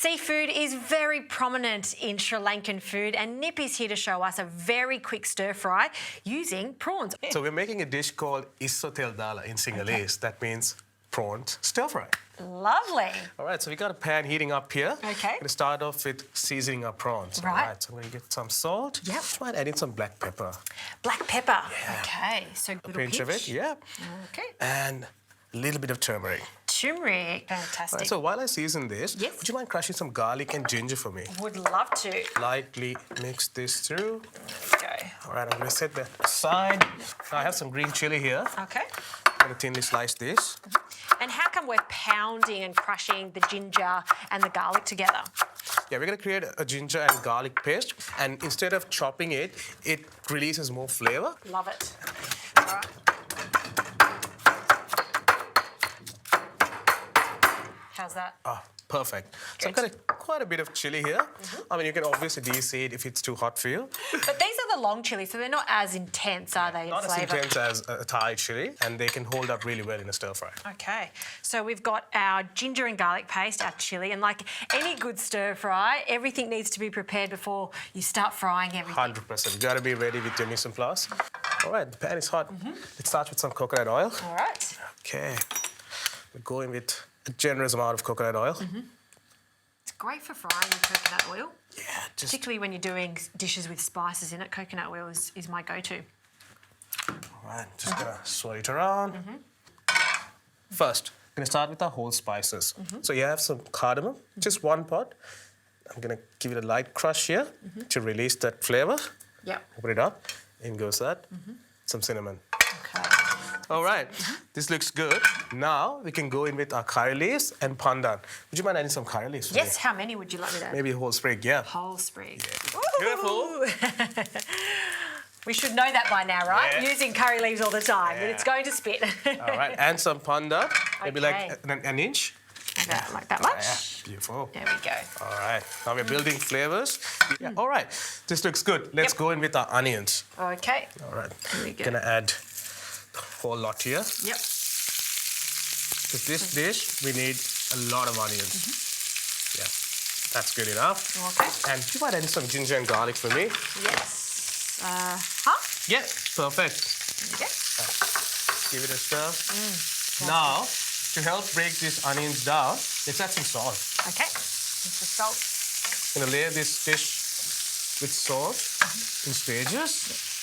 Seafood is very prominent in Sri Lankan food, and Nip is here to show us a very quick stir fry using prawns. So we're making a dish called isotel dala in Sinhalese. That means prawns stir fry. Lovely. All right, so we got a pan heating up here. Okay. We're going to start off with seasoning our prawns. Right. All right, so I'm going to get some salt. Yep. Might add in some black pepper. Black pepper. Yeah. Okay, so A pinch of it, yeah. Okay. And a little bit of turmeric. Turmeric. Fantastic. All right, so while I season this, Yes. would you mind crushing some garlic and ginger for me? Would love to. Lightly mix this through. Go. All right, I'm going to set that aside. Now I have some green chili here. Okay. I'm going to thinly slice this. And how come we're pounding and crushing the ginger and the garlic together? Yeah, we're going to create a ginger and garlic paste, and instead of chopping it, it releases more flavor. Love it. All right. How's that? Ah, perfect. So I've got quite a bit of chili here. I mean, you can obviously de-seed if it's too hot for you. But these are the long chilies, so they're not as intense, are they, in Not flavour? as intense as a Thai chili, and they can hold up really well in a stir fry. Okay, so we've got our ginger and garlic paste, our chilli, and like any good stir fry, everything needs to be prepared before you start frying everything. 100%. You got to be ready with your mise en place. All right, the pan is hot. Let's start with some coconut oil. All right. Okay. We're going with a generous amount of coconut oil. It's great for frying with coconut oil, Yeah, just particularly when you're doing dishes with spices in it. Coconut oil is my go-to. all right. Just gonna swirl it around. First, I'm gonna start with our whole spices. So you have some cardamom, just one pot. I'm gonna give it a light crush here to release that flavor. Yep. Open it up. In goes that. Some cinnamon. Okay. All right, this looks good. Now we can go in with our curry leaves and pandan. Would you mind adding some curry leaves for me? Yes, how many would you like me to add? Maybe a whole sprig, yeah. Whole sprig. Beautiful. We should know that by now, right? Yeah. Using curry leaves all the time, but Yeah. it's going to spit. All right, and some pandan, maybe Okay. like an inch. Like that much? Yeah, beautiful. There we go. All right, now we're building flavors. Yeah. All right, this looks good. Let's Yep. go in with our onions. Okay. All right, Here we go. gonna add a whole lot here. Yep. For this dish, we need a lot of onions. Yeah, that's good enough. Okay. And do you mind adding some ginger and garlic for me? Yes. Yeah, perfect. There we go. Give it a stir. Now, to help break these onions down, let's add some salt. Okay. Just the salt. I'm gonna layer this dish with salt in stages.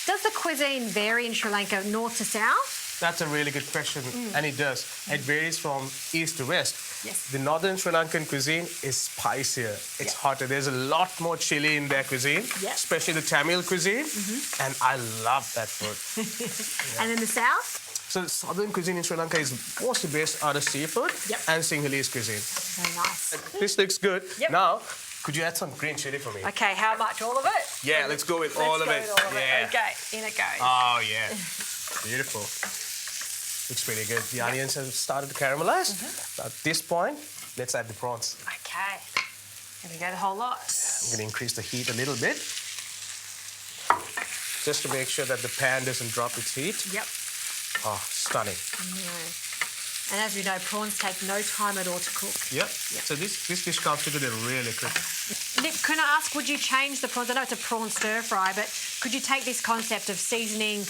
Does the cuisine vary in Sri Lanka north to south? That's a really good question, and it does. It varies from east to west. Yes. The northern Sri Lankan cuisine is spicier. It's hotter. There's a lot more chili in their cuisine, Yeah. especially the Tamil cuisine, and I love that food. And in the south? So the southern cuisine in Sri Lanka is mostly based out of seafood Yep. and Sinhalese cuisine. Very nice. This looks good. Yep. Now, could you add some green chili for me? Okay, how much? All of it? Yeah, let's go with Let's all go of it. with all of Yeah. it. Okay, in it goes. Oh, yeah. Beautiful. Looks pretty good. The onions have started to caramelize. At this point, let's add the prawns. Okay. Here we go, the whole lot. I'm going to increase the heat a little bit, just to make sure that the pan doesn't drop its heat. Yep. Oh, stunning. And as we know, prawns take no time at all to cook. Yep. So this dish comes together really quick. Nick, can I ask, would you change the prawns? I know it's a prawn stir fry, but could you take this concept of seasoning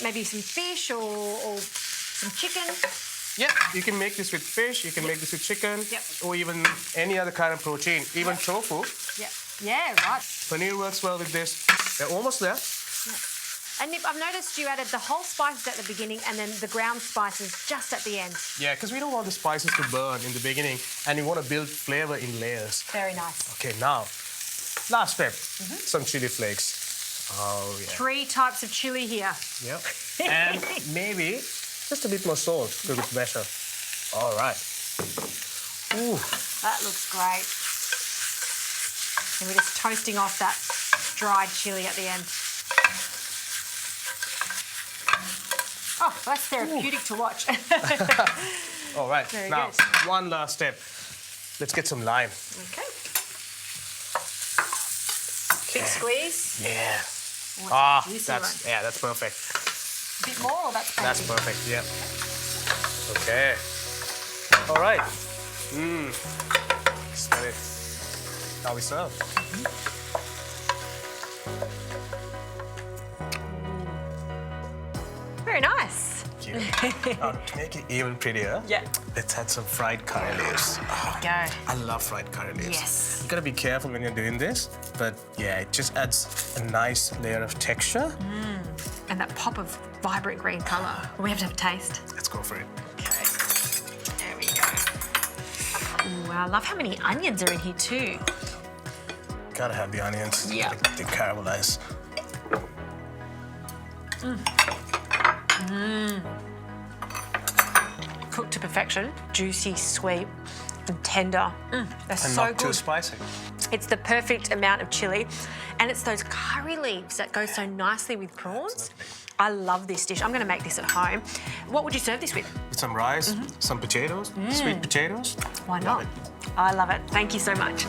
maybe some fish or some chicken? Yeah, you can make this with fish, you can make this with chicken, Yep. or even any other kind of protein, even tofu. Yeah. Yeah, right. Paneer works well with this. They're almost there. And Nip, I've noticed you added the whole spices at the beginning and then the ground spices just at the end. Yeah, because we don't want the spices to burn in the beginning, and we want to build flavor in layers. Very nice. Okay, now, last step, some chili flakes. Oh, yeah. 3 types of chili here. Yep. And maybe just a bit more salt to measure. All right. Ooh. That looks great. And we're just toasting off that dried chili at the end. Oh, that's therapeutic to watch. All right. Very now, good. one last step. Let's get some lime. Okay. Big squeeze. Yeah. Oh, it's a juicy one. that's perfect. A bit more or that's plenty? That's perfect. Yeah. Okay. All right. Smell it. Now we serve. Very nice. Thank you. Now, to make it even prettier, Yeah. let's add some fried curry leaves. Oh, Go. I love fried curry leaves. Yes. You gotta be careful when you're doing this, but yeah, it just adds a nice layer of texture. And that pop of vibrant green colour. We have to have a taste. Let's go for it. Okay. There we go. Ooh, I love how many onions are in here too. Gotta have the onions. Yeah. They caramelize. Cooked to perfection. Juicy, sweet, and tender. They're And so not too good. spicy. It's the perfect amount of chilli. And it's those curry leaves that go so nicely with prawns. Absolutely. I love this dish. I'm going to make this at home. What would you serve this with? With some rice, some potatoes, sweet potatoes. Why Love not? it. I love it. Thank you so much.